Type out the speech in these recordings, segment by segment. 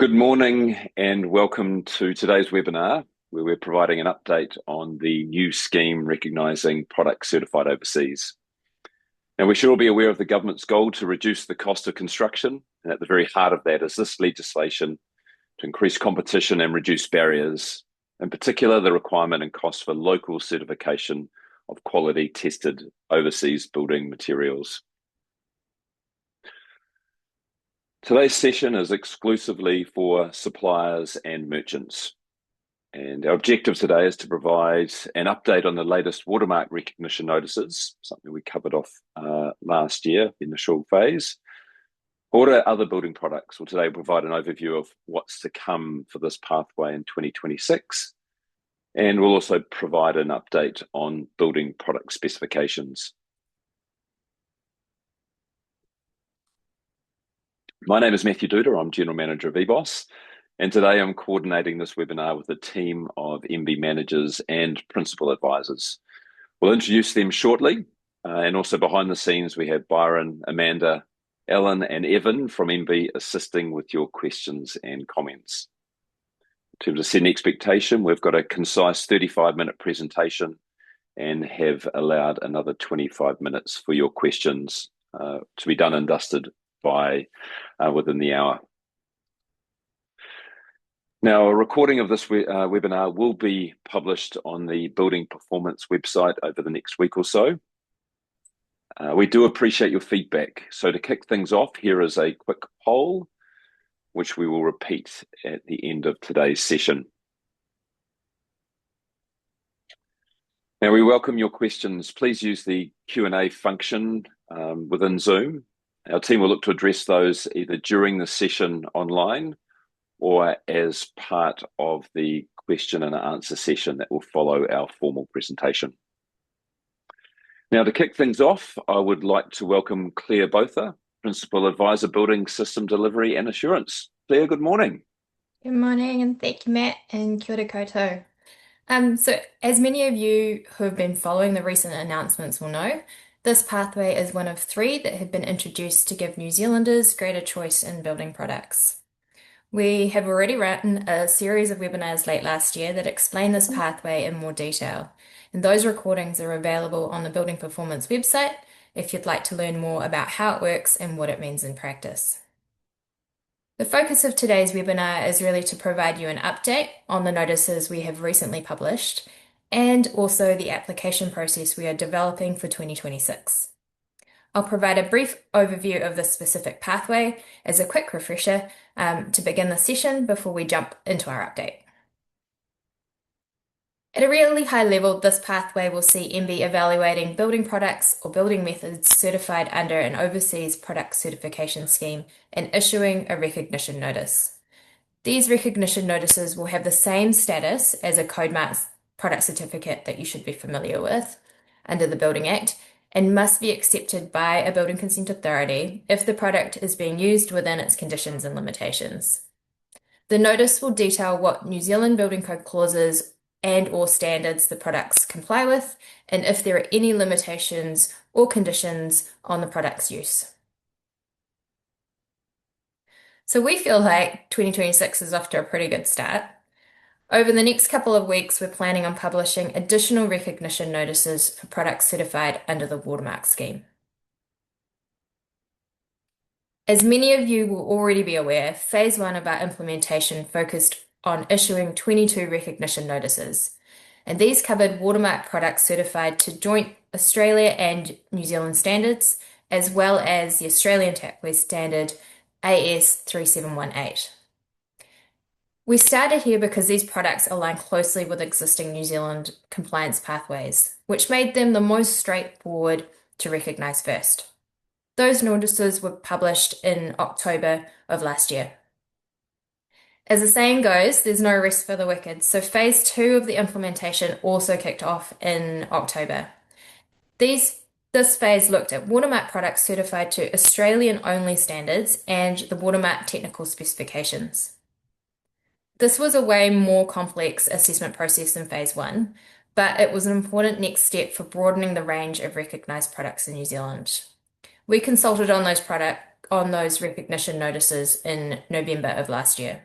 Good morning and welcome to today's webinar, where we're providing an update on the new scheme recognising products certified overseas. Now, we should all be aware of the government's goal to reduce the cost of construction, and at the very heart of that is this legislation to increase competition and reduce barriers, in particular the requirement and cost for local certification of quality tested overseas building materials. Today's session is exclusively for suppliers and merchants. And our objective today is to provide an update on the latest watermark recognition notices, something we covered off last year, the initial phase. Or other building products. Well, today we'll provide an overview of what's to come for this pathway in 2026. And we'll also provide an update on building product specifications. My name is Matthew Duda. I'm General Manager of EBOS, and today I'm coordinating this webinar with a team of MB managers and principal advisors. We'll introduce them shortly, and also behind the scenes we have Byron, Amanda, Ellen and Evan from MB assisting with your questions and comments. In terms of setting expectation, we've got a concise 35-minute presentation and have allowed another 25 minutes for your questions to be done and dusted by within the hour. Now, a recording of this webinar will be published on the Building Performance website over the next week or so. We do appreciate your feedback. So to kick things off, here is a quick poll, which we will repeat at the end of today's session. Now, we welcome your questions. Please use the Q&A function within Zoom. Our team will look to address those either during the session online or as part of the question and answer session that will follow our formal presentation. Now, to kick things off, I would like to welcome Claire Botha, Principal Advisor, Building System Delivery and Assurance. Claire, good morning. Good morning, and thank you, Matt, and kia ora koutou. So as many of you who have been following the recent announcements will know, this pathway is one of 3 that have been introduced to give New Zealanders greater choice in building products. We have already written a series of webinars late last year that explain this pathway in more detail, and those recordings are available on the Building Performance website if you'd like to learn more about how it works and what it means in practice. The focus of today's webinar is really to provide you an update on the notices we have recently published and also the application process we are developing for 2026. I'll provide a brief overview of this specific pathway as a quick refresher to begin the session before we jump into our update. At a really high level, this pathway will see MB evaluating building products or building methods certified under an overseas product certification scheme and issuing a recognition notice. These recognition notices will have the same status as a code mark product certificate that you should be familiar with under the Building Act and must be accepted by a building consent authority if the product is being used within its conditions and limitations. The notice will detail what New Zealand Building Code clauses and/or standards the products comply with, and if there are any limitations or conditions on the product's use. So we feel like 2026 is off to a pretty good start. Over the next couple of weeks, we're planning on publishing additional recognition notices for products certified under the watermark scheme. As many of you will already be aware, Phase 1 of our implementation focused on issuing 22 recognition notices, and these covered watermark products certified to joint Australia and New Zealand standards, as well as the Australian Tapware standard AS3718. We started here because these products align closely with existing New Zealand compliance pathways, which made them the most straightforward to recognise first. Those notices were published in October of last year. As the saying goes, there's no rest for the wicked, so Phase 2 of the implementation also kicked off in October. This phase looked at watermark products certified to Australian-only standards and the watermark technical specifications. This was a way more complex assessment process than Phase 1, but it was an important next step for broadening the range of recognised products in New Zealand. We consulted on those recognition notices in November of last year.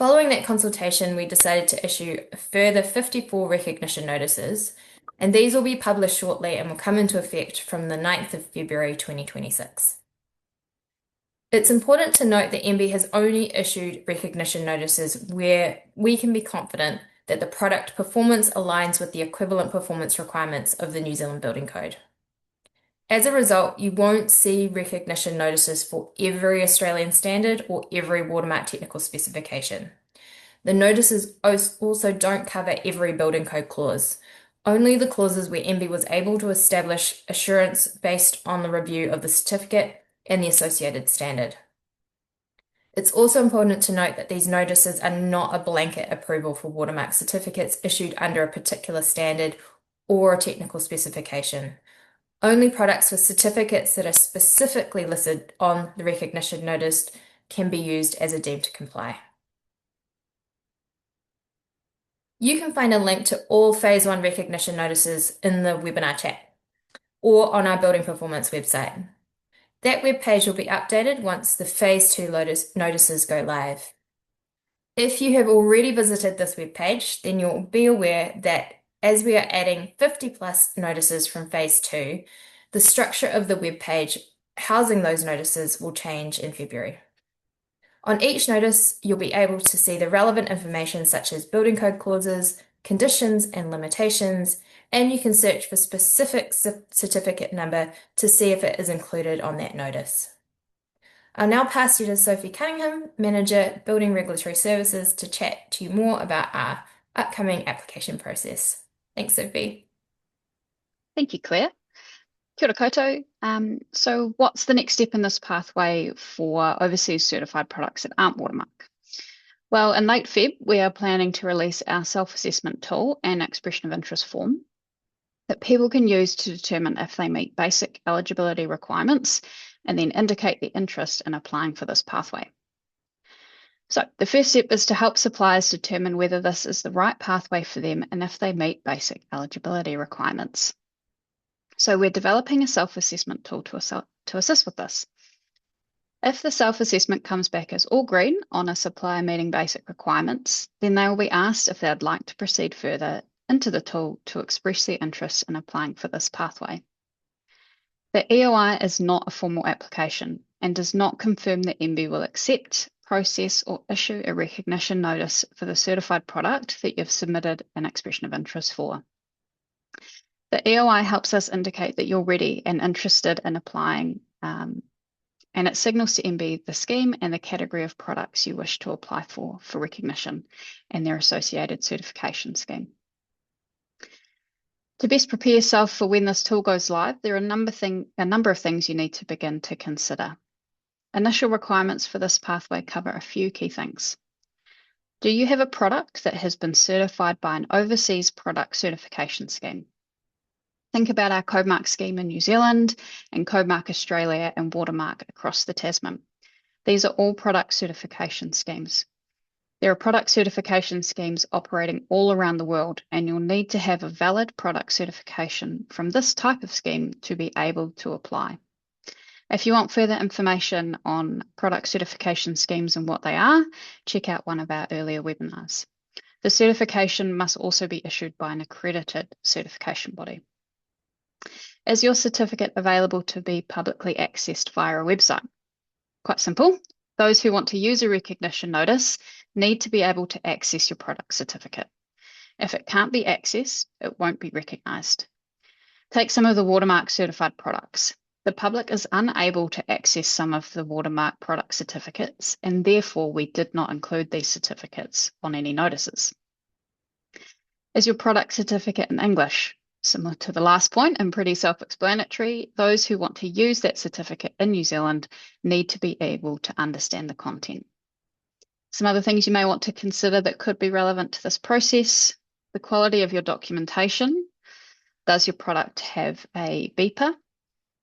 Following that consultation, we decided to issue a further 54 recognition notices, and these will be published shortly and will come into effect from the 9th of February 2026. It's important to note that MB has only issued recognition notices where we can be confident that the product performance aligns with the equivalent performance requirements of the New Zealand Building Code. As a result, you won't see recognition notices for every Australian standard or every watermark technical specification. The notices also don't cover every building code clause, only the clauses where MB was able to establish assurance based on the review of the certificate and the associated standard. It's also important to note that these notices are not a blanket approval for watermark certificates issued under a particular standard or a technical specification. Only products with certificates that are specifically listed on the recognition notice can be used as a deemed to comply. You can find a link to all Phase 1 recognition notices in the webinar chat or on our Building Performance website. That web page will be updated once the Phase 2 notices go live. If you have already visited this web page, then you'll be aware that as we are adding 50 plus notices from Phase 2, the structure of the web page housing those notices will change in February. On each notice, you'll be able to see the relevant information such as building code clauses, conditions and limitations, and you can search for specific certificate number to see if it is included on that notice. I'll now pass you to Sophie Cunningham, Manager, Building Regulatory Services, to chat to you more about our upcoming application process. Thanks, Sophie. Thank you, Claire. Kia ora koutou. So what's the next step in this pathway for overseas certified products that aren't watermark? Well, in late Feb, we are planning to release our self-assessment tool and expression of interest form that people can use to determine if they meet basic eligibility requirements and then indicate their interest in applying for this pathway. So the first step is to help suppliers determine whether this is the right pathway for them and if they meet basic eligibility requirements. So we're developing a self-assessment tool to assist with this. If the self-assessment comes back as all green on a supplier meeting basic requirements, then they will be asked if they'd like to proceed further into the tool to express their interest in applying for this pathway. The EOI is not a formal application and does not confirm that MB will accept, process, or issue a recognition notice for the certified product that you've submitted an expression of interest for. The EOI helps us indicate that you're ready and interested in applying, and it signals to MB the scheme and the category of products you wish to apply for recognition and their associated certification scheme. To best prepare yourself for when this tool goes live, there are a number of things you need to begin to consider. Initial requirements for this pathway cover a few key things. Do you have a product that has been certified by an overseas product certification scheme? Think about our Codemark scheme in New Zealand and Codemark Australia and Watermark across the Tasman. These are all product certification schemes. There are product certification schemes operating all around the world, and you'll need to have a valid product certification from this type of scheme to be able to apply. If you want further information on product certification schemes and what they are, check out one of our earlier webinars. The certification must also be issued by an accredited certification body. Is your certificate available to be publicly accessed via a website? Quite simple. Those who want to use a recognition notice need to be able to access your product certificate. If it can't be accessed, it won't be recognised. Take some of the watermark certified products. The public is unable to access some of the watermark product certificates, and therefore we did not include these certificates on any notices. Is your product certificate in English? Similar to the last point and pretty self-explanatory, those who want to use that certificate in New Zealand need to be able to understand the content. Some other things you may want to consider that could be relevant to this process: the quality of your documentation. Does your product have a beeper?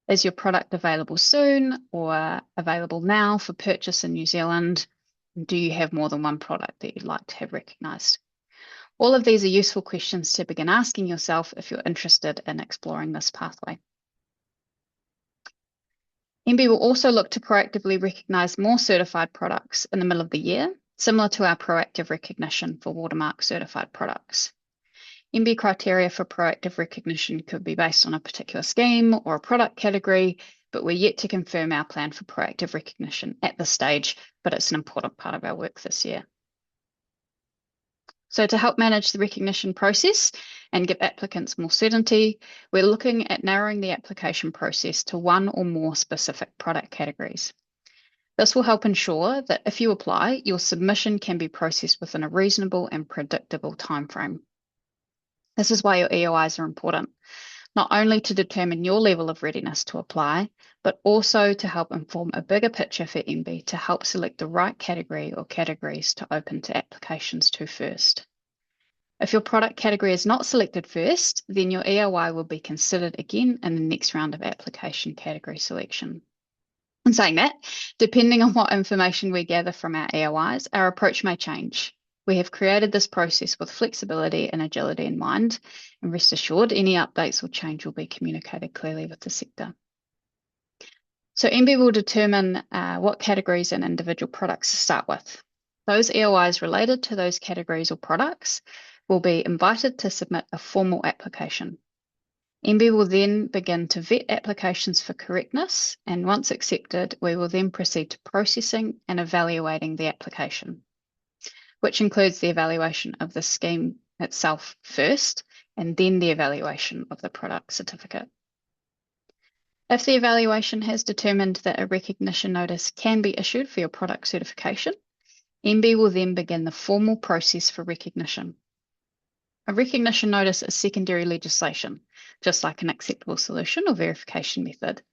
Is your product available soon or available now for purchase in New Zealand? Do you have more than one product that you'd like to have recognised? All of these are useful questions to begin asking yourself if you're interested in exploring this pathway. MB will also look to proactively recognise more certified products in the middle of the year. similar to our proactive recognition for watermark certified products. MB criteria for proactive recognition could be based on a particular scheme or a product category, but we're yet to confirm our plan for proactive recognition at this stage, but it's an important part of our work this year. So to help manage the recognition process and give applicants more certainty, we're looking at narrowing the application process to one or more specific product categories. This will help ensure that if you apply, your submission can be processed within a reasonable and predictable timeframe. This is why your EOIs are important, not only to determine your level of readiness to apply, but also to help inform a bigger picture for MB to help select the right category or categories to open to applications to first. If your product category is not selected first, then your EOI will be considered again in the next round of application category selection. In saying that, depending on what information we gather from our EOIs, our approach may change. We have created this process with flexibility and agility in mind, and rest assured, any updates or change will be communicated clearly with the sector. So MB will determine what categories and individual products to start with. Those EOIs related to those categories or products will be invited to submit a formal application. MB will then begin to vet applications for correctness, and once accepted, we will then proceed to processing and evaluating the application, which includes the evaluation of the scheme itself first, and then the evaluation of the product certificate. If the evaluation has determined that a recognition notice can be issued for your product certification, MB will then begin the formal process for recognition. A recognition notice is secondary legislation, just like an acceptable solution or verification method.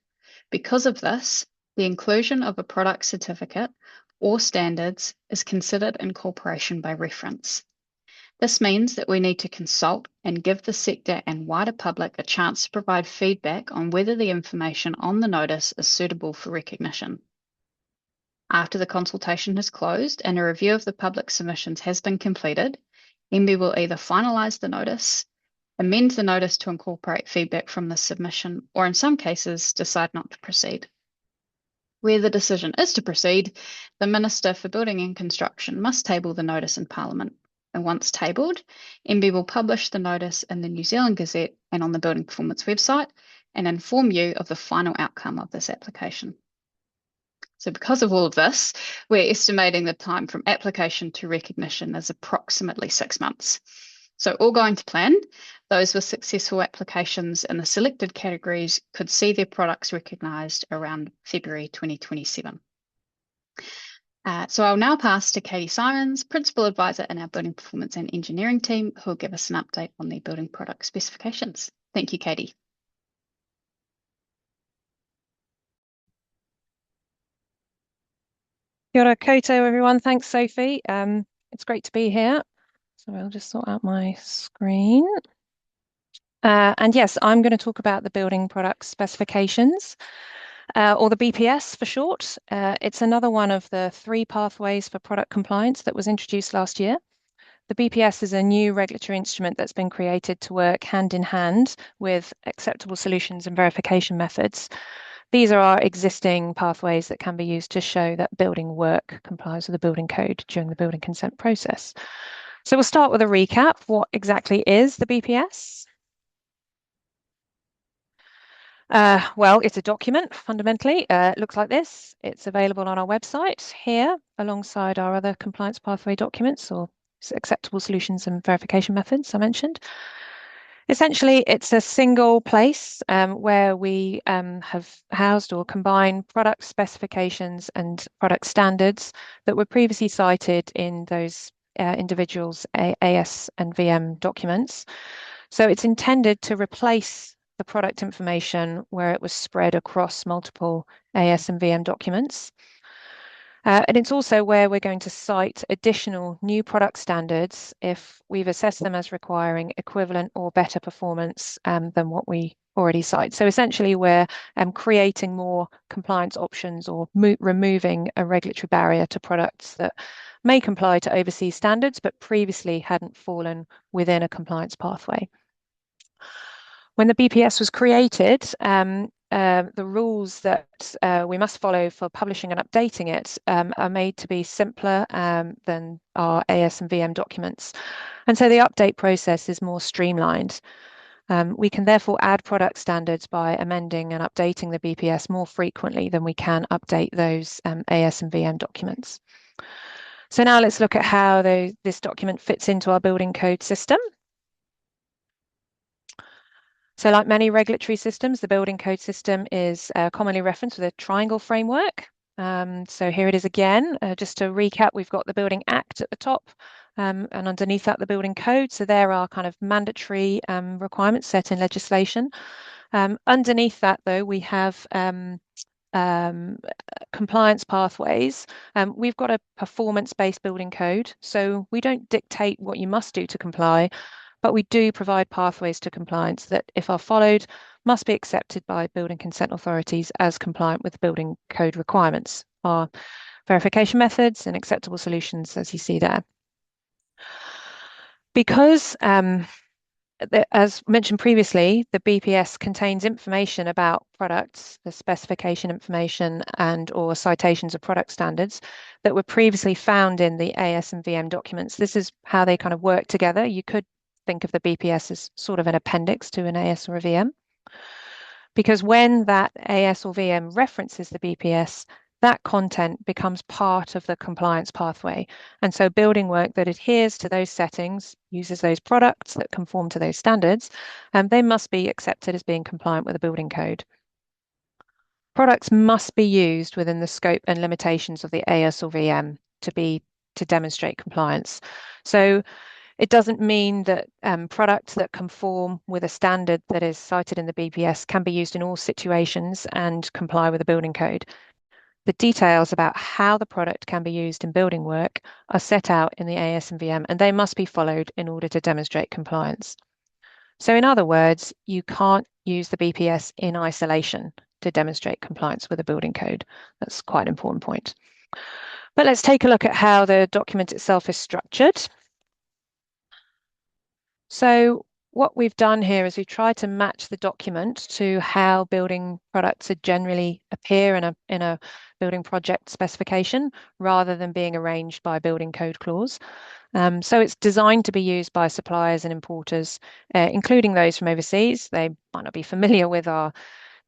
Because of this, the inclusion of a product certificate or standards is considered incorporation by reference. This means that we need to consult and give the sector and wider public a chance to provide feedback on whether the information on the notice is suitable for recognition. After the consultation has closed and a review of the public submissions has been completed, MB will either finalise the notice, amend the notice to incorporate feedback from the submission, or in some cases, decide not to proceed. Where the decision is to proceed, the Minister for Building and Construction must table the notice in Parliament. And once tabled, MB will publish the notice in the New Zealand Gazette and on the Building Performance website and inform you of the final outcome of this application. So because of all of this, we're estimating the time from application to recognition is approximately 6 months. So all going to plan, those with successful applications in the selected categories could see their products recognised around February 2027. So I'll now pass to Katie Simons, Principal Advisor in our Building Performance and Engineering team, who will give us an update on their building product specifications. Thank you, Katie. Kia ora koutou, everyone. Thanks, Sophie. It's great to be here. So I'll just sort out my screen. And yes, I'm going to talk about the building product specifications, or the BPS for short. It's another one of the 3 pathways for product compliance that was introduced last year. The BPS is a new regulatory instrument that's been created to work hand in hand with acceptable solutions and verification methods. These are our existing pathways that can be used to show that building work complies with the building code during the building consent process. So we'll start with a recap. What exactly is the BPS? Well, it's a document, fundamentally. It looks like this. It's available on our website here, alongside our other compliance pathway documents or acceptable solutions and verification methods I mentioned. Essentially, it's a single place where we have housed or combined product specifications and product standards that were previously cited in those individuals' AS and VM documents. So it's intended to replace the product information where it was spread across multiple AS and VM documents. And it's also where we're going to cite additional new product standards if we've assessed them as requiring equivalent or better performance than what we already cite. So essentially, we're creating more compliance options or removing a regulatory barrier to products that may comply to overseas standards, but previously hadn't fallen within a compliance pathway. When the BPS was created, the rules that we must follow for publishing and updating it are made to be simpler than our AS and VM documents. And so the update process is more streamlined. We can therefore add product standards by amending and updating the BPS more frequently than we can update those AS and VM documents. So now let's look at how this document fits into our building code system. So like many regulatory systems, the building code system is commonly referenced with a triangle framework. So here it is again. Just to recap, we've got the Building Act at the top, and underneath that, the building code. So there are kind of mandatory requirements set in legislation. Underneath that, though, we have compliance pathways. We've got a performance-based building code, so we don't dictate what you must do to comply, but we do provide pathways to compliance that, if are followed, must be accepted by building consent authorities as compliant with building code requirements. Our verification methods and acceptable solutions, as you see there. Because as mentioned previously, the BPS contains information about products, the specification information and or citations of product standards that were previously found in the AS and VM documents. This is how they kind of work together. You could think of the BPS as sort of an appendix to an AS or a VM. Because when that AS or VM references the BPS, that content becomes part of the compliance pathway. And so building work that adheres to those settings, uses those products that conform to those standards, and they must be accepted as being compliant with the building code. Products must be used within the scope and limitations of the AS or VM to demonstrate compliance. So it doesn't mean that products that conform with a standard that is cited in the BPS can be used in all situations and comply with the building code. The details about how the product can be used in building work are set out in the AS and VM, and they must be followed in order to demonstrate compliance. So in other words, you can't use the BPS in isolation to demonstrate compliance with the building code. That's quite an important point. But let's take a look at how the document itself is structured. So what we've done here is we've tried to match the document to how building products generally appear in a building project specification rather than being arranged by building code clause. So it's designed to be used by suppliers and importers, including those from overseas. They might not be familiar with our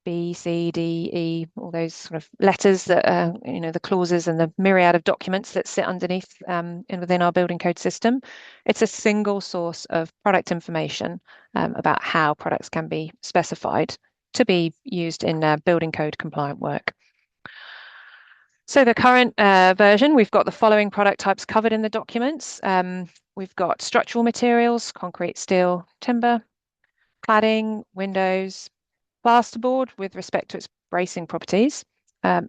B, C, D, E, all those sort of letters that the clauses and the myriad of documents that sit underneath within our building code system. It's a single source of product information about how products can be specified to be used in building code compliant work. So the current version, we've got the following product types covered in the documents. We've got structural materials, concrete, steel, timber, cladding, windows, plasterboard with respect to its bracing properties,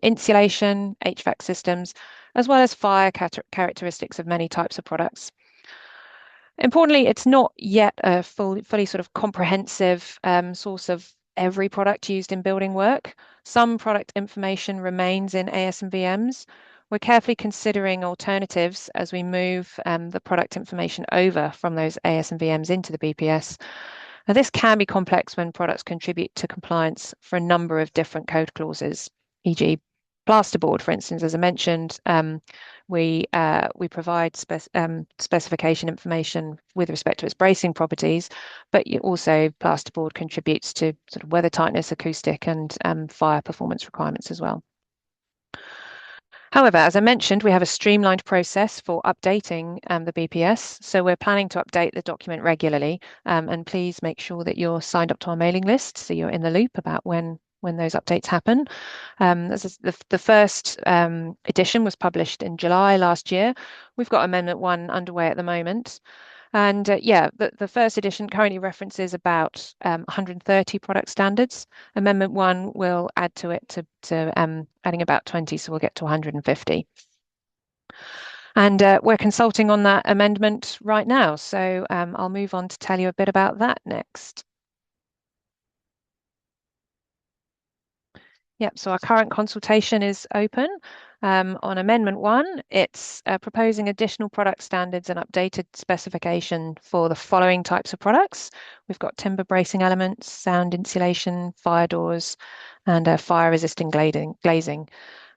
insulation, HVAC systems, as well as fire characteristics of many types of products. Importantly, it's not yet a fully sort of comprehensive source of every product used in building work. Some product information remains in AS and VMs. We're carefully considering alternatives as we move the product information over from those AS and VMs into the BPS. Now, this can be complex when products contribute to compliance for a number of different code clauses, e.g. plasterboard, for instance, as I mentioned, we provide specification information with respect to its bracing properties, but also plasterboard contributes to sort of weather tightness, acoustic, and fire performance requirements as well. However, as I mentioned, we have a streamlined process for updating the BPS. So we're planning to update the document regularly. And please make sure that you're signed up to our mailing list so you're in the loop about when those updates happen. The first edition was published in July last year. We've got Amendment 1 underway at the moment. And the first edition currently references about 130 product standards. Amendment 1 will add to it to adding about 20, so we'll get to 150. And we're consulting on that amendment right now, so I'll move on to tell you a bit about that next. Yep, so our current consultation is open. On Amendment 1, it's proposing additional product standards and updated specification for the following types of products. We've got timber bracing elements, sound insulation, fire doors, and fire-resisting glazing.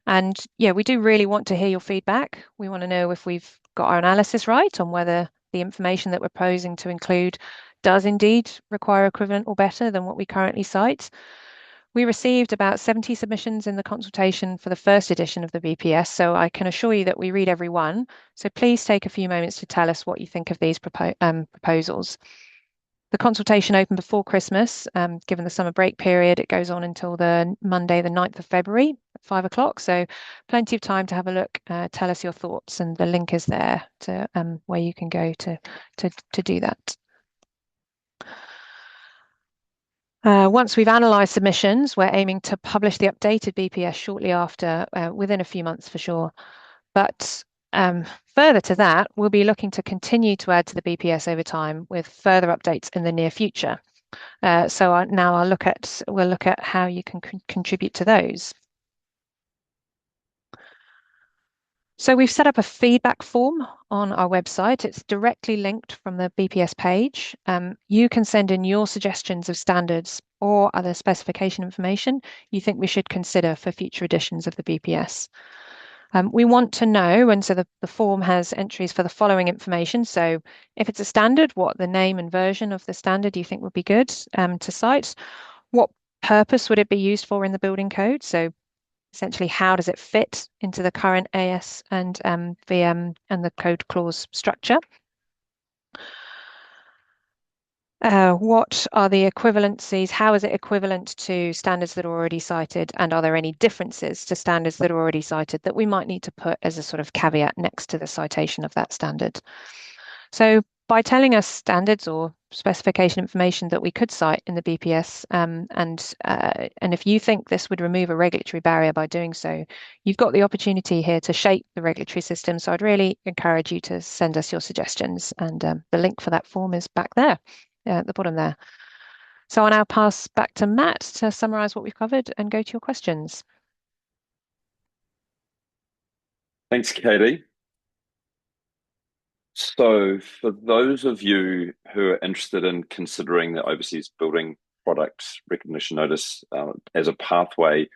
And yeah, we do really want to hear your feedback. We want to know if we've got our analysis right on whether the information that we're proposing to include does indeed require equivalent or better than what we currently cite. We received about 70 submissions in the consultation for the first edition of the BPS, so I can assure you that we read every one. So please take a few moments to tell us what you think of these proposals. The consultation opened before Christmas. Given the summer break period, it goes on until the Monday, the 9th of February at 5 o'clock. So plenty of time to have a look, tell us your thoughts, and the link is there to where you can go to do that. Once we've analysed submissions, we're aiming to publish the updated BPS shortly after, within a few months for sure. But further to that, we'll be looking to continue to add to the BPS over time with further updates in the near future. So now we'll look at how you can contribute to those. So we've set up a feedback form on our website. It's directly linked from the BPS page. You can send in your suggestions of standards or other specification information you think we should consider for future editions of the BPS. We want to know, and so the form has entries for the following information. So if it's a standard, what the name and version of the standard you think would be good to cite. What purpose would it be used for in the building code? So essentially, how does it fit into the current AS and VM and the code clause structure? What are the equivalencies? How is it equivalent to standards that are already cited? And are there any differences to standards that are already cited that we might need to put as a sort of caveat next to the citation of that standard? So by telling us standards or specification information that we could cite in the BPS, and if you think this would remove a regulatory barrier by doing so, you've got the opportunity here to shape the regulatory system. So I'd really encourage you to send us your suggestions, and the link for that form is back there at the bottom there. So I'll now pass back to Matt to summarise what we've covered and go to your questions. Thanks, Katie. So for those of you who are interested in considering the Overseas Building Products Recognition Notice as a pathway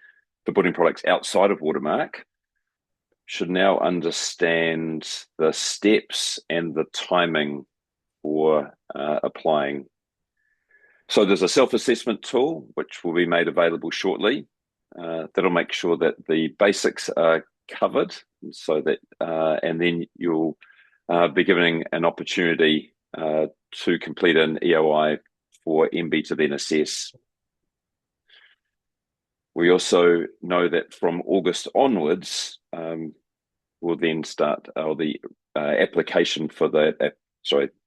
for building products outside of Watermark, should now understand the steps and the timing for applying. So there's a self-assessment tool which will be made available shortly. That'll make sure that the basics are covered, so that and then you'll be given an opportunity to complete an EOI for MB to then assess. We also know that from August onwards, we'll then start the application for the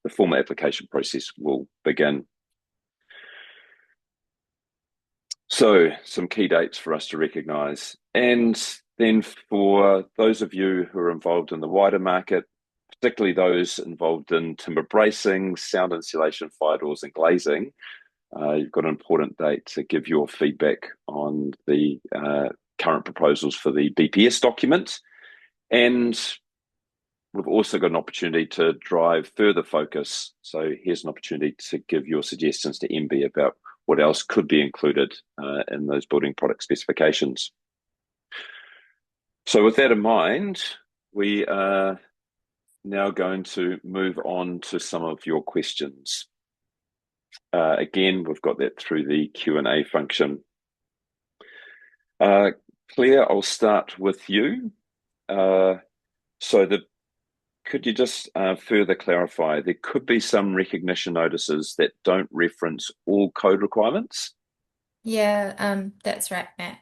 formal application process will begin. So some key dates for us to recognise. And then for those of you who are involved in the wider market, particularly those involved in timber bracing, sound insulation, fire doors and glazing, you've got an important date to give your feedback on the current proposals for the BPS document. And we've also got an opportunity to drive further focus. So here's an opportunity to give your suggestions to MB about what else could be included in those building product specifications. So with that in mind, we are now going to move on to some of your questions. Again, we've got that through the Q&A function. Claire, I'll start with you. Could you just further clarify, there could be some recognition notices that don't reference all code requirements? Yeah, that's right, Matt.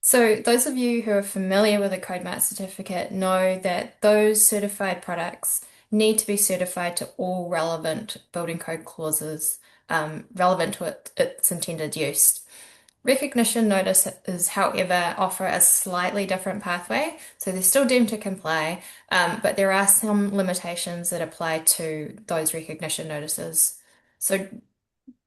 So those of you who are familiar with a code mark certificate know that those certified products need to be certified to all relevant building code clauses relevant to its intended use. Recognition notices, however, offer a slightly different pathway, so they're still deemed to comply, but there are some limitations that apply to those recognition notices. So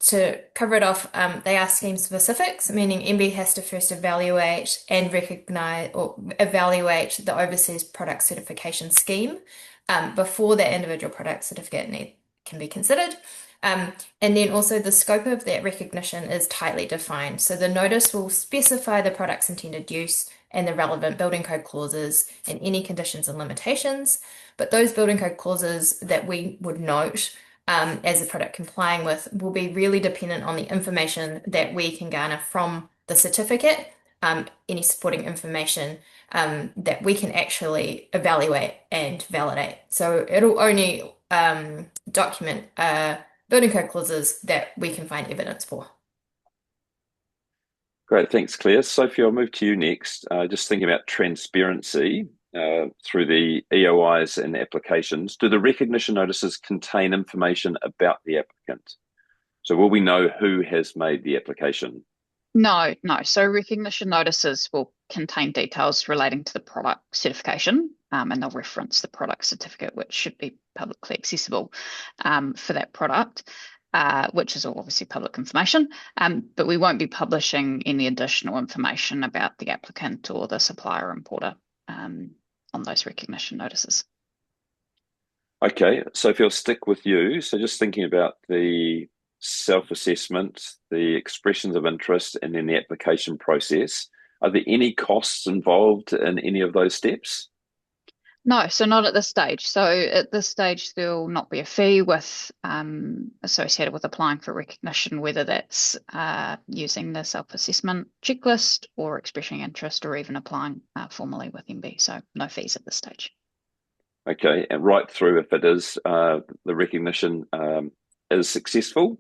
To cover it off, they are scheme specifics, meaning MB has to first evaluate and recognize or evaluate the overseas product certification scheme before that individual product certificate can be considered. And then also the scope of that recognition is tightly defined. So the notice will specify the product's intended use and the relevant building code clauses and any conditions and limitations. But those building code clauses that we would note as a product complying with will be really dependent on the information that we can garner from the certificate, any supporting information that we can actually evaluate and validate. So it'll only document building code clauses that we can find evidence for. Great, thanks, Claire. Sophie, I'll move to you next. Just thinking about transparency through the EOIs and applications. Do the recognition notices contain information about the applicant? So will we know who has made the application? No, no. So recognition notices will contain details relating to the product certification, and they'll reference the product certificate, which should be publicly accessible for that product, which is all obviously public information. But we won't be publishing any additional information about the applicant or the supplier importer on those recognition notices. Okay, Sophie, I'll stick with you. So just thinking about the self-assessment, the expressions of interest, and then the application process. Are there any costs involved in any of those steps? No, so not at this stage. So at this stage, there'll not be a fee with associated with applying for recognition, whether that's using the self-assessment checklist or expressing interest or even applying formally with MB. So no fees at this stage. Okay, and right through if it is the recognition is successful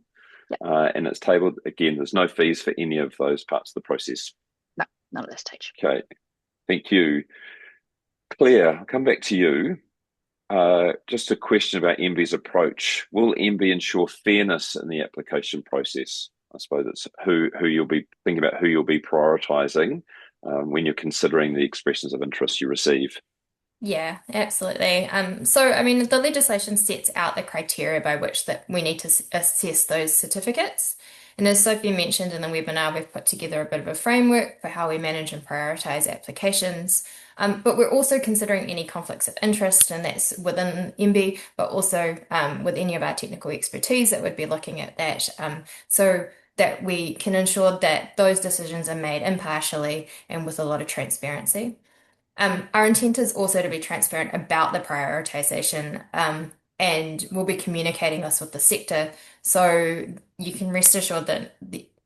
and it's tabled, again, there's no fees for any of those parts of the process. No, not at this stage. Okay, thank you. Claire, I'll come back to you. Just a question about MB's approach. Will MB ensure fairness in the application process? I suppose it's who you'll be thinking about, who you'll be prioritising when you're considering the expressions of interest you receive. Yeah, absolutely. So, I mean, the legislation sets out the criteria by which that we need to assess those certificates. And as Sophie mentioned in the webinar, we've put together a bit of a framework for how we manage and prioritize applications. But we're also considering any conflicts of interest, and that's within MB, but also with any of our technical expertise that would be looking at that. So that we can ensure that those decisions are made impartially and with a lot of transparency. Our intent is also to be transparent about the prioritization, and we'll be communicating this with the sector. So you can rest assured that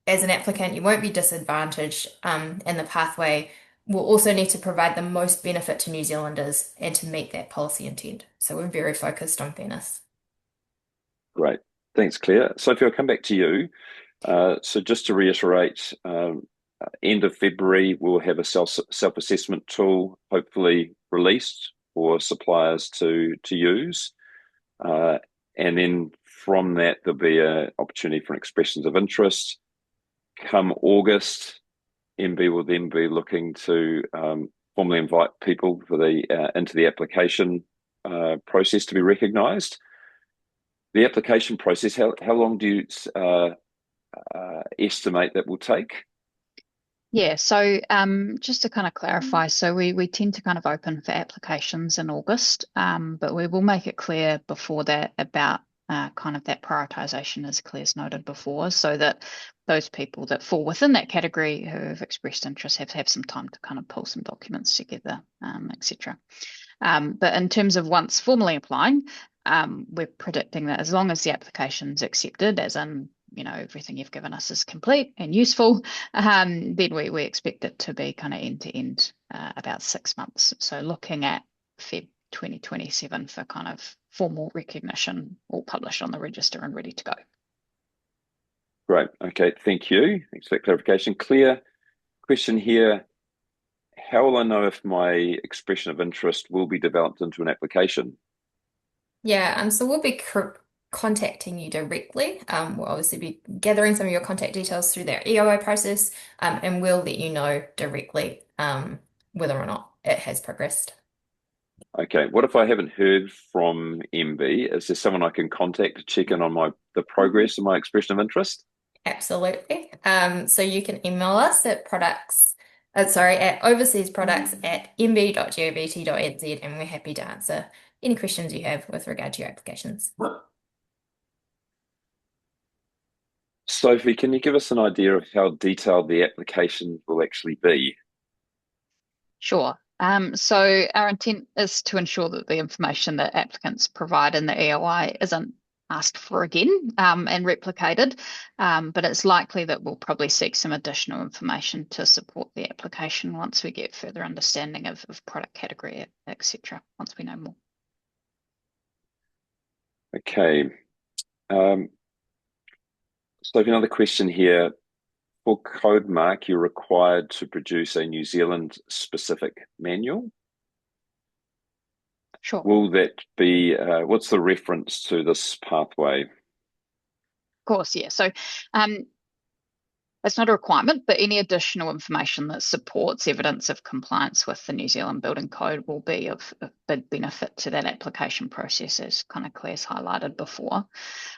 as an applicant, you won't be disadvantaged, and the pathway will also need to provide the most benefit to New Zealanders and to meet that policy intent. So we're very focused on fairness. Great. Thanks, Claire. Sophie, I'll come back to you. So just to reiterate, end of February, we'll have a self-assessment tool hopefully released for suppliers to use. And then from that, there'll be an opportunity for expressions of interest. Come August, MB will then be looking to formally invite people for into the application process to be recognised. The application process, how long do you estimate that will take? Yeah, so just to kind of clarify, so we tend to kind of open for applications in August, but we will make it clear before that about kind of that prioritization, as Claire's noted before, so that those people that fall within that category who have expressed interest have some time to kind of pull some documents together, etc. But in terms of once formally applying, we're predicting that as long as the application's accepted, as in everything you've given us is complete and useful, then we expect it to be kind of end to end about 6 months. So looking at Feb 2027 for kind of formal recognition, all published on the register and ready to go. Great. Okay. Thank you. Thanks for that clarification. Claire, question here. How will I know if my expression of interest will be developed into an application? Yeah, so we'll be contacting you directly. We'll obviously be gathering some of your contact details through that EOI process, and we'll let you know directly whether or not it has progressed. Okay, what if I haven't heard from MB? Is there someone I can contact to check in on the progress of my expression of interest? Absolutely. So you can email us at at overseasproducts@mb.govt.nz, and we're happy to answer any questions you have with regard to your applications. Sophie, can you give us an idea of how detailed the application will actually be? Sure. So our intent is to ensure that the information that applicants provide in the EOI isn't asked for again and replicated, but it's likely that we'll probably seek some additional information to support the application once we get further understanding of product category, etc., once we know more. Okay. Sophie, another question here. For CodeMark, you're required to produce a New Zealand specific manual. Sure. Will that be, what's the reference to this pathway? Of course, yeah. So it's not a requirement, but any additional information that supports evidence of compliance with the New Zealand Building Code will be of big benefit to that application process, as kind of Claire's highlighted before.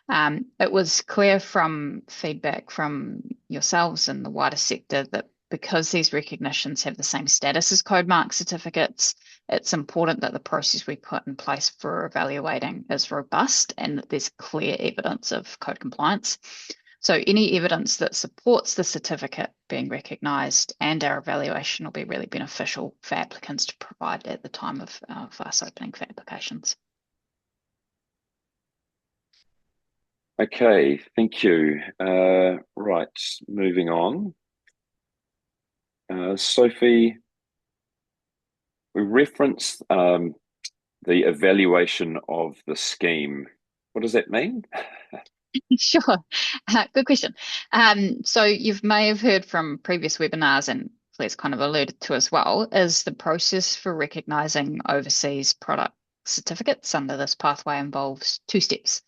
It was clear from feedback from yourselves and the wider sector that because these recognitions have the same status as CodeMark certificates, it's important that the process we put in place for evaluating is robust and that there's clear evidence of code compliance. So any evidence that supports the certificate being recognised and our evaluation will be really beneficial for applicants to provide at the time of us opening for applications. Okay, thank you. Right, moving on. Sophie, we referenced the evaluation of the scheme. What does that mean? Sure. Good question. So you may have heard from previous webinars, and Claire's kind of alluded to as well, is the process for recognising overseas product certificates under this pathway involves two steps.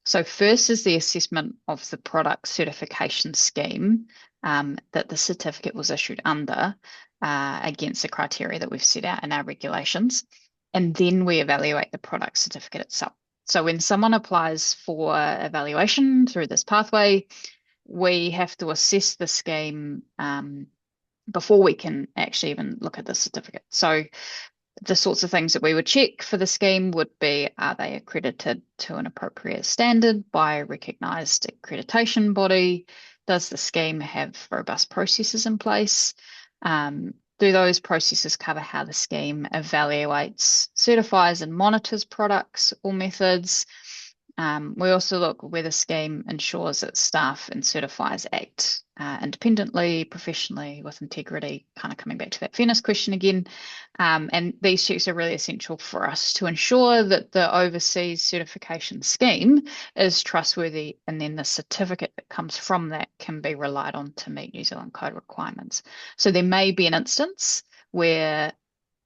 So first is the assessment of the product certification scheme that the certificate was issued under against the criteria that we've set out in our regulations. And then we evaluate the product certificate itself. So when someone applies for evaluation through this pathway, we have to assess the scheme before we can actually even look at the certificate. So the sorts of things that we would check for the scheme would be, are they accredited to an appropriate standard by a recognised accreditation body? Does the scheme have robust processes in place? Do those processes cover how the scheme evaluates, certifies, and monitors products or methods? We also look where the scheme ensures that staff and certifiers act independently, professionally, with integrity, kind of coming back to that fairness question again. And these checks are really essential for us to ensure that the overseas certification scheme is trustworthy, and then the certificate that comes from that can be relied on to meet New Zealand Code requirements. So there may be an instance where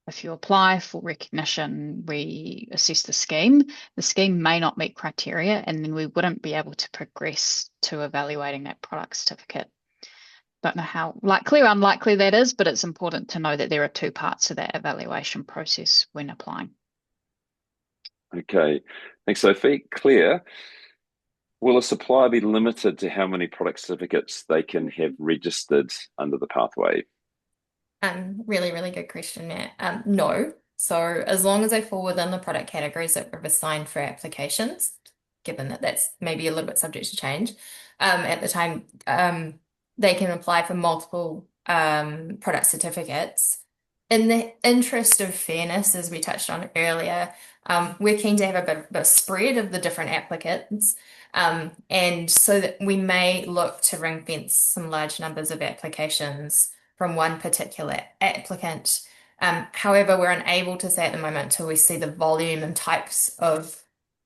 if you apply for recognition, we assess the scheme may not meet criteria, and then we wouldn't be able to progress to evaluating that product certificate. Don't know how likely or unlikely that is, but it's important to know that there are two parts of that evaluation process when applying. Okay, thanks, Sophie. Claire, will a supplier be limited to how many product certificates they can have registered under the pathway? Really, really good question, Matt. No. So as long as they fall within the product categories that we've assigned for applications, given that that's maybe a little bit subject to change, at the time, they can apply for multiple product certificates. In the interest of fairness, as we touched on earlier, we're keen to have a bit of a spread of the different applicants. And so that we may look to ring fence some large numbers of applications from one particular applicant. However, we're unable to say at the moment until we see the volume and types of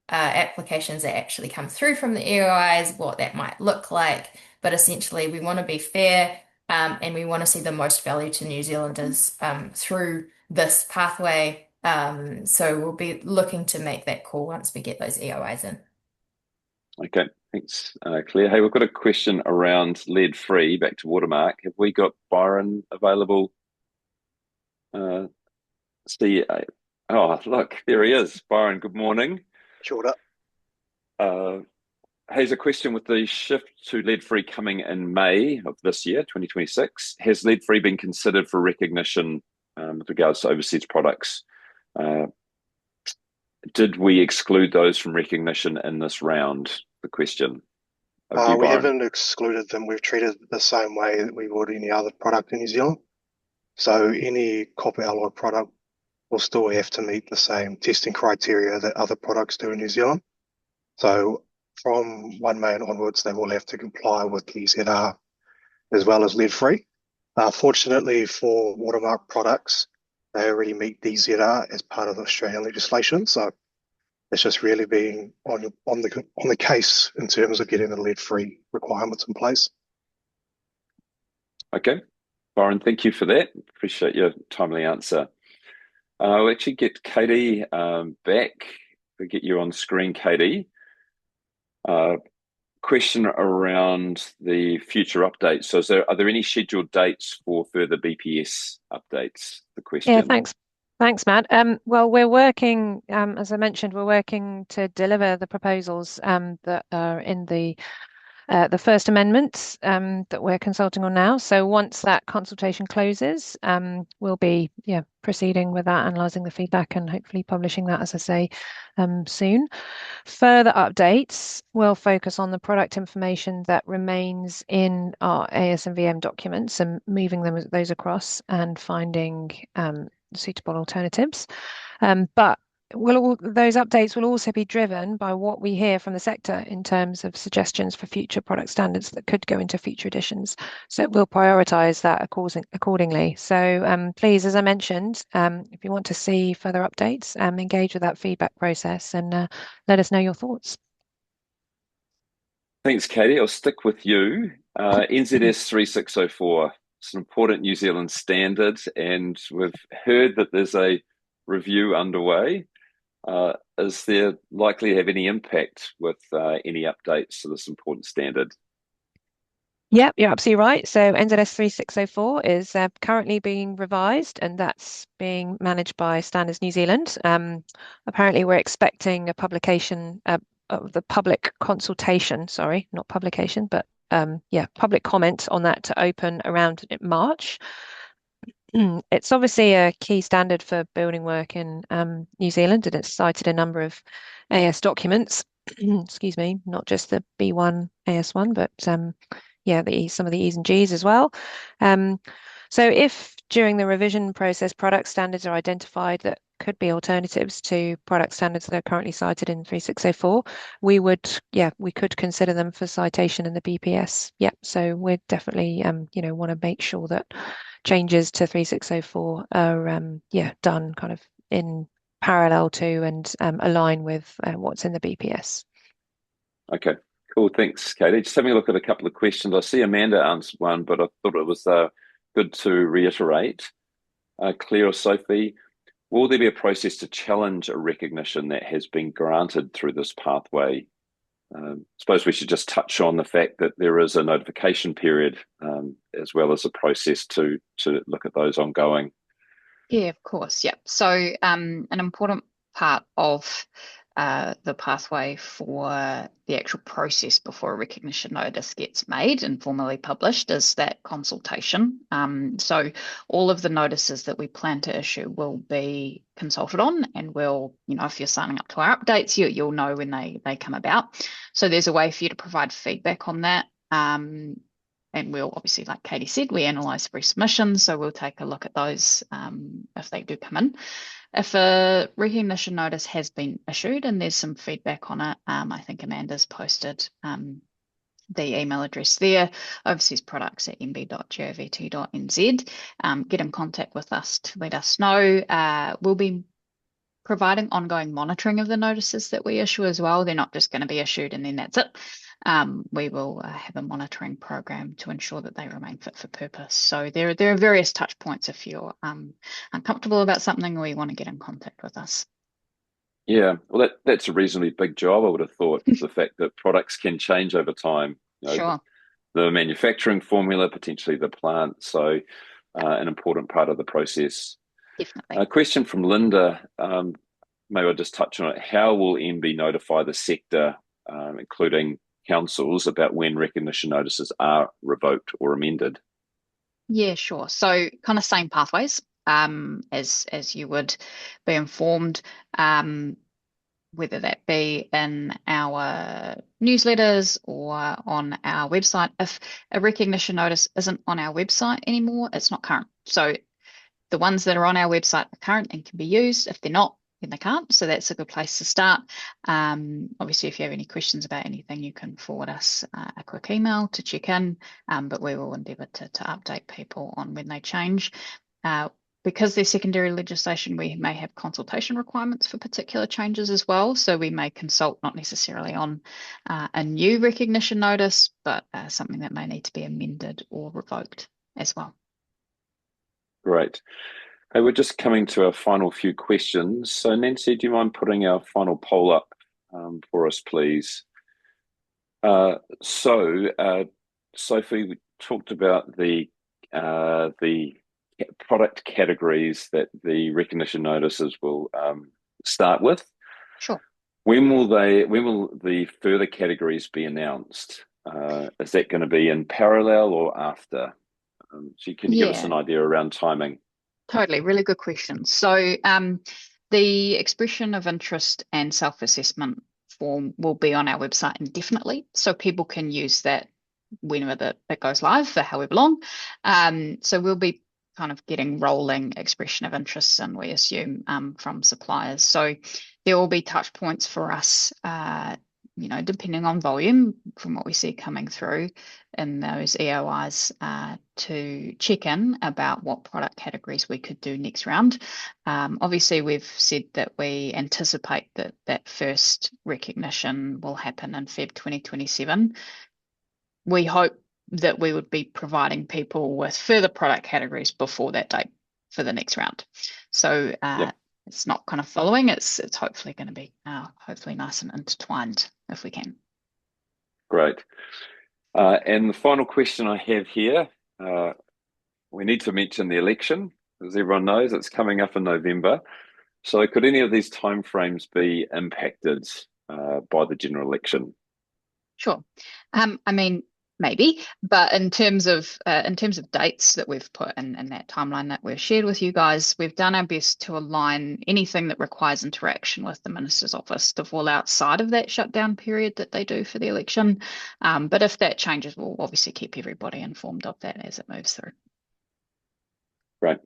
applications that actually come through from the EOIs, what that might look like. But essentially, we want to be fair and we want to see the most value to New Zealanders through this pathway. So we'll be looking to make that call once we get those EOIs in. Okay, thanks, Claire. Hey, we've got a question around lead-free, back to Watermark. Have we got Byron available? See, Oh, look, there he is. Byron, good morning. Shorter. Here's a question: with the shift to lead-free coming in May of this year, 2026, has lead-free been considered for recognition with regards to overseas products? Did we exclude those from recognition in this round? The question. Over to you, We Byron. haven't excluded them. We've treated it the same way that we would any other product in New Zealand. So any copper alloy product will still have to meet the same testing criteria that other products do in New Zealand. So from 1 May onwards, they will have to comply with DZR as well as lead-free. Fortunately for watermark products, they already meet DZR as part of Australian legislation. So it's just really being on the case in terms of getting the lead-free requirements in place. Okay, Byron, thank you for that. Appreciate your timely answer. I'll actually get Katie back. We'll get you on screen, Katie. Question around the future updates. So are there any scheduled dates for further BPS updates? The question. Yeah, thanks. Thanks, Matt. Well, we're working, as I mentioned, we're working to deliver the proposals that are in the First Amendment that we're consulting on now. So once that consultation closes, we'll be proceeding with that, analysing the feedback and hopefully publishing that, as I say, soon. Further updates will focus on the product information that remains in our ASMVM documents and moving those across and finding suitable alternatives. But those updates will also be driven by what we hear from the sector in terms of suggestions for future product standards that could go into future editions. So we'll prioritise that accordingly. So please, as I mentioned, if you want to see further updates, engage with that feedback process and let us know your thoughts. Thanks, Katie. I'll stick with you. NZS 3604. It's an important New Zealand standard, and we've heard that there's a review underway. Is there likely to have any impact with any updates to this important standard? Yep, you're absolutely right. So NZS 3604 is currently being revised, and that's being managed by Standards New Zealand. Apparently, we're expecting a publication of the public consultation, sorry, not publication, but public comment on that to open around March. It's obviously a key standard for building work in New Zealand, and it's cited a number of AS documents, excuse me, not just the B1 AS1, but some of the E's and G's as well. So if during the revision process product standards are identified that could be alternatives to product standards that are currently cited in 3604, we could consider them for citation in the BPS. So we're definitely want to make sure that changes to 3604 are done kind of in parallel to and align with what's in the BPS. Okay. Cool, thanks, Katie. Just having a look at a couple of questions. I see Amanda answered one, but I thought it was good to reiterate. Claire or Sophie, will there be a process to challenge a recognition that has been granted through this pathway? I suppose we should just touch on the fact that there is a notification period as well as a process to look at those ongoing. Yeah, of course. Yeah. So an important part of the pathway for the actual process before a recognition notice gets made and formally published is that consultation. So all of the notices that we plan to issue will be consulted on, and we'll, if you're signing up to our updates, you'll know when they come about. So there's a way for you to provide feedback on that. And we'll obviously, like Katie said, we analyse pre-submissions, so we'll take a look at those if they do come in. If a recognition notice has been issued and there's some feedback on it, I think Amanda's posted the email address there, overseasproducts@mb.govt.nz. Get in contact with us to let us know. We'll be providing ongoing monitoring of the notices that we issue as well. They're not just going to be issued and then that's it. We will have a monitoring program to ensure that they remain fit for purpose. So there are various touch points if you're uncomfortable about something or you want to get in contact with us. Yeah, well, that's a reasonably big job, I would have thought. The fact that products can change over time. Sure. The manufacturing formula, potentially the plant. So an important part of the process. Definitely. A question from Linda. Maybe I'll just touch on it. How will MB notify the sector, including councils, about when recognition notices are revoked or amended? Yeah, sure. So kind of same pathways as you would be informed, whether that be in our newsletters or on our website. If a recognition notice isn't on our website anymore, it's not current. So the ones that are on our website are current and can be used. If they're not, then they can't. So that's a good place to start. Obviously, if you have any questions about anything, you can forward us a quick email to check in, but we will endeavour to update people on when they change. Because they're secondary legislation, we may have consultation requirements for particular changes as well. So we may consult not necessarily on a new recognition notice, but something that may need to be amended or revoked as well. Great. Hey, we're just coming to our final few questions. So Nancy, do you mind putting our final poll up for us, please? Sophie, we talked about the product categories that the recognition notices will start with. Sure. When will the further categories be announced? Is that going to be in parallel or after? So can you give us an idea around timing? Totally, really good question. So the expression of interest and self-assessment form will be on our website indefinitely, so people can use that whenever it goes live for however long. So we'll be kind of getting rolling expression of interest, and we assume from suppliers. So there will be touch points for us, depending on volume from what we see coming through in those EOIs, to check in about what product categories we could do next round. Obviously, we've said that we anticipate that first recognition will happen in Feb 2027. We hope that we would be providing people with further product categories before that date for the next round. So it's not kind of following, it's hopefully going to be hopefully nice and intertwined if we can. Great. And the final question I have here, we need to mention the election. As everyone knows, it's coming up in November. So could any of these timeframes be impacted by the general election? Sure. I mean, maybe, but in terms of dates that we've put in that timeline that we've shared with you guys, we've done our best to align anything that requires interaction with the Minister's office to fall outside of that shutdown period that they do for the election. But if that changes, we'll obviously keep everybody informed of that as it moves through. Great.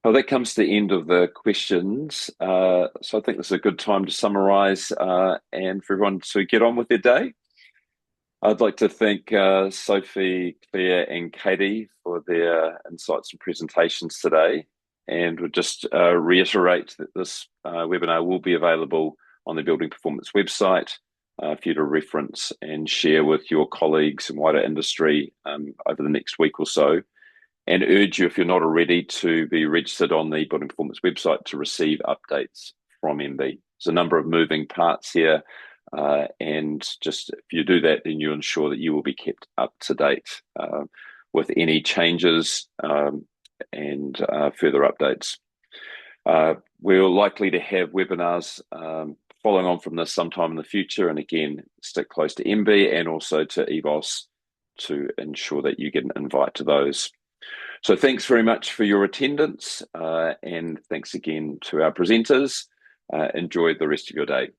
Well, that comes to the end of the questions. So I think this is a good time to summarise and for everyone to get on with their day. I'd like to thank Sophie, Claire and Katie for their insights and presentations today. And would just reiterate that this webinar will be available on the Building Performance website for you to reference and share with your colleagues and wider industry over the next week or so. And urge you, if you're not already, to be registered on the Building Performance website to receive updates from MB. There's a number of moving parts here, and just if you do that, then you ensure that you will be kept up to date with any changes and further updates. We're likely to have webinars following on from this sometime in the future, and again, stick close to MB and also to EBOS to ensure that you get an invite to those. So thanks very much for your attendance, and thanks again to our presenters. Enjoy the rest of your day.